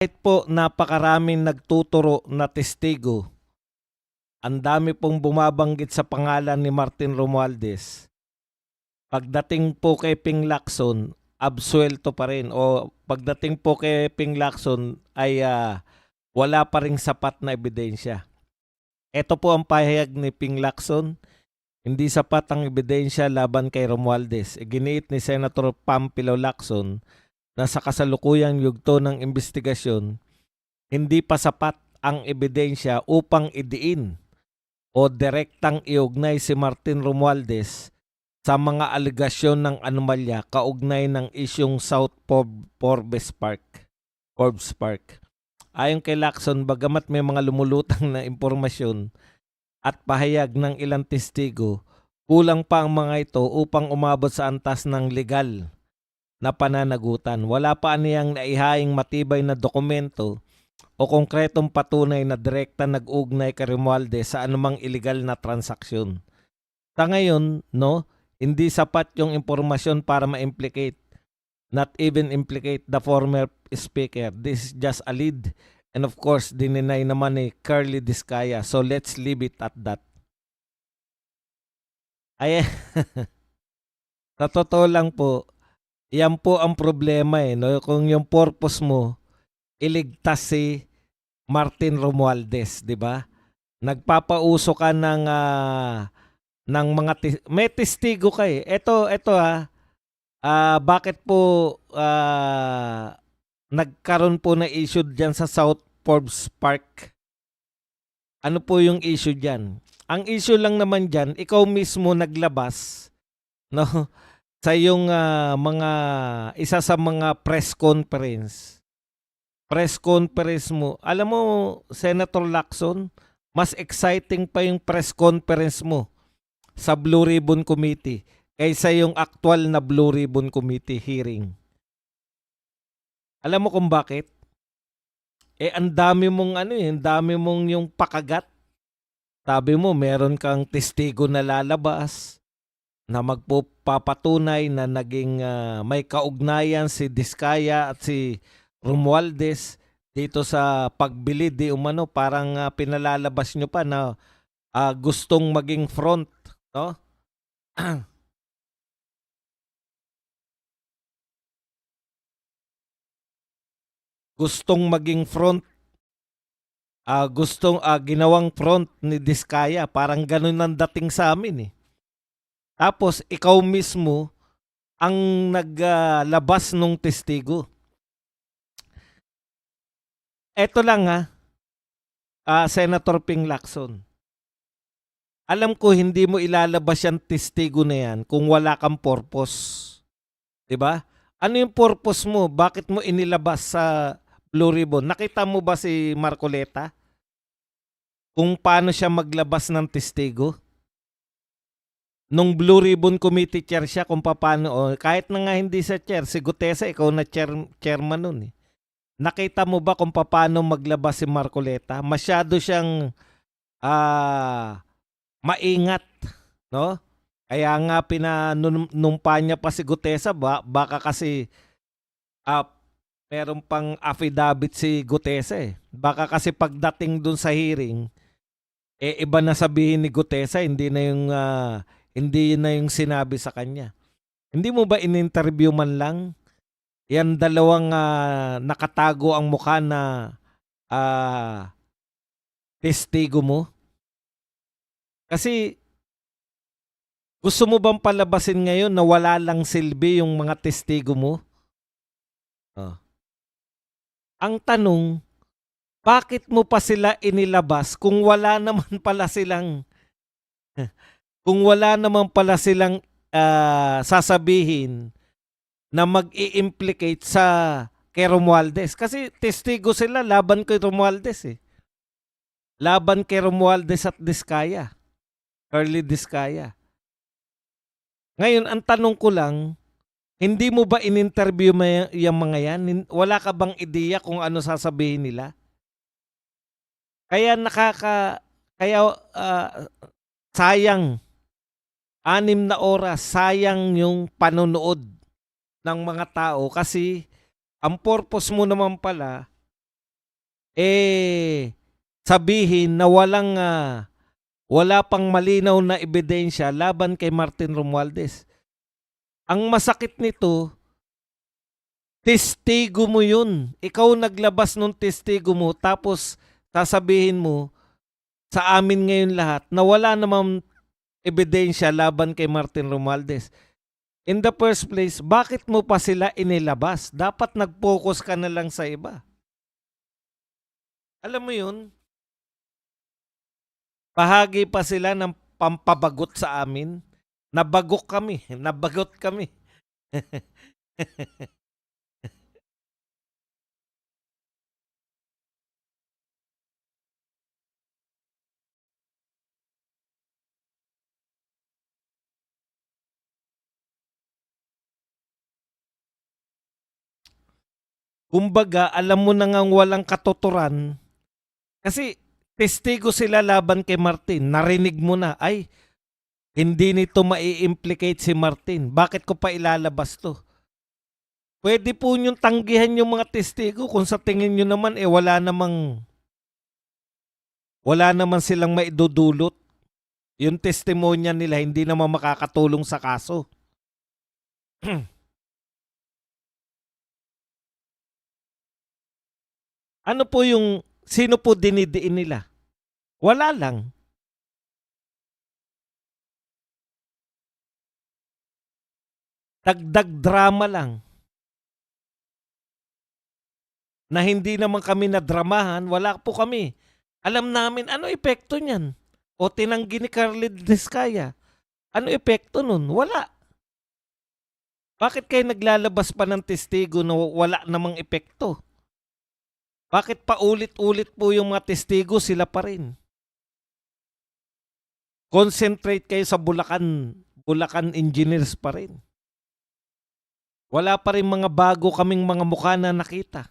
Kahit po napakaraming nagtuturo na testigo, ang dami pong bumabanggit sa pangalan ni Martin Romualdez. Pagdating po kay Ping Lacson, absuelto pa rin. O pagdating po kay Ping Lacson ay wala pa ring sapat na ebidensya. Ito po ang pahayag ni Ping Lacson. Hindi sapat ang ebidensya laban kay Romualdez. Iginiit ni Senator Pampilo Lacson na sa kasalukuyang yugto ng investigasyon, hindi pa sapat ang ebidensya upang idiin o direktang iugnay si Martin Romualdez sa mga alegasyon ng anomalya kaugnay ng isyong South Forbes Park. Ayon kay Lacson, bagamat may mga lumulutang na impormasyon at pahayag ng ilang testigo, kulang pa ang mga ito upang umabot sa antas ng legal na pananagutan. Wala pa aniyang naihahing matibay na dokumento o konkretong patunay na direkta nag-ugnay kay Romualdez sa anumang illegal na transaksyon. Sa ngayon, hindi sapat yung impormasyon para ma-implicate, not even implicate the former speaker. This is just a lead. And of course, dininay naman ni Curly Discaya. So let's leave it at that. Ay, sa totoo lang po, yan po ang problema no? Kung yung purpose mo, iligtas si Martin Romualdez, di ba? Nagpapauso ka ng mga may testigo ka eh. Ito bakit po nagkaroon po na issue diyan sa South Forbes Park? Ano po yung issue diyan? Ang issue lang naman diyan, ikaw mismo naglabas no sa yung mga isa sa mga press conference mo. Alam mo, Senator Lacson, mas exciting pa yung press conference mo sa Blue Ribbon Committee kaysa yung actual na Blue Ribbon Committee hearing. Alam mo kung bakit? Ang dami mong ang dami mong yung pakagat. Sabi mo, meron kang testigo na lalabas na magpapatunay na naging may kaugnayan si Discaya at si Romualdez dito sa pagbili di umano, parang pinalalabas nyo pa na gustong maging front, no? Gustong maging front, ginawang front ni Discaya, parang ganun ang dating sa amin eh. Tapos ikaw mismo ang naglabas nung testigo. Eto lang Senator Ping Lacson. Alam ko hindi mo ilalabas yung testigo na yan kung wala kang purpose. 'Di ba? Ano yung purpose mo? Bakit mo inilabas sa Blue Ribbon? Nakita mo ba si Marcoleta? Kung paano siya maglabas ng testigo? Nung Blue Ribbon Committee chair siya, kung paano, kahit na nga hindi sa chair, si Gutesa, ikaw na chairman nun eh. Nakita mo ba kung paano maglabas si Marcoleta? Masyado siyang maingat, no? Kaya nga pinanumpa niya pa si Gutesa, baka kasi meron pang affidavit si Gutesa eh. Baka kasi pagdating dun sa hearing, iba na sabihin ni Gutesa, hindi na yung sinabi sa kanya. Hindi mo ba in-interview man lang yan dalawang nakatago ang mukha na testigo mo? Kasi gusto mo bang palabasin ngayon na wala lang silbi yung mga testigo mo? Ang tanong, bakit mo pa sila inilabas kung wala naman pala silang sasabihin na mag-i-implicate sa kay Romualdez? Kasi testigo sila laban kay Romualdez eh. Laban kay Romualdez at Discaya. Curly Discaya. Ngayon, ang tanong ko lang, hindi mo ba in-interview yung mga yan? Wala ka bang ideya kung ano sasabihin nila? Kaya sayang, 6 na oras, sayang yung panonood ng mga tao kasi ang purpose mo naman pala eh sabihin na wala pang malinaw na ebidensya laban kay Martin Romualdez. Ang masakit nito, testigo mo yun. Ikaw naglabas nung testigo mo tapos sasabihin mo sa amin ngayon lahat na wala namang ebidensya laban kay Martin Romualdez. In the first place, bakit mo pa sila inilabas? Dapat nag-focus ka na lang sa iba. Alam mo yun? Bahagi pa sila ng pampabagot sa amin. Nabagok kami. Nabagot kami. Kumbaga, alam mo na ngang walang katuturan. Kasi testigo sila laban kay Martin. Narinig mo na, ay, hindi nito mai-implicate si Martin. Bakit ko pa ilalabas to? Pwede po niyong tanggihan yung mga testigo kung sa tingin niyo naman wala naman silang maidudulot. Yung testimonya nila hindi naman makakatulong sa kaso. Ano po sino po dinidiin nila? Wala lang. Dagdag drama lang. Na hindi naman kami nadramahan, wala po kami. Alam namin ano epekto niyan. O tinanggi ni Carly Diskaya. Ano epekto nun? Wala. Bakit kayo naglalabas pa ng testigo na wala namang epekto? Bakit pa ulit-ulit po yung mga testigo sila pa rin? Concentrate kayo sa Bulacan engineers pa rin. Wala pa rin mga bago kaming mga mukha na nakita.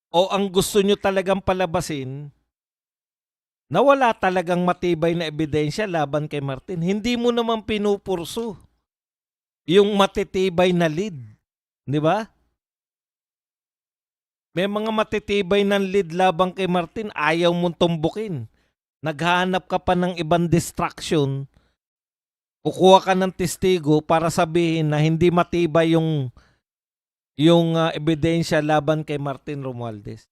O ang gusto nyo talagang palabasin na wala talagang matibay na ebidensya laban kay Martin. Hindi mo naman pinupurso yung matitibay na lead. Di ba? May mga matitibay ng lead laban kay Martin, ayaw mong tumbukin. Naghahanap ka pa ng ibang distraction. Kukuha ka ng testigo para sabihin na hindi matibay yung ebidensya laban kay Martin Romualdez.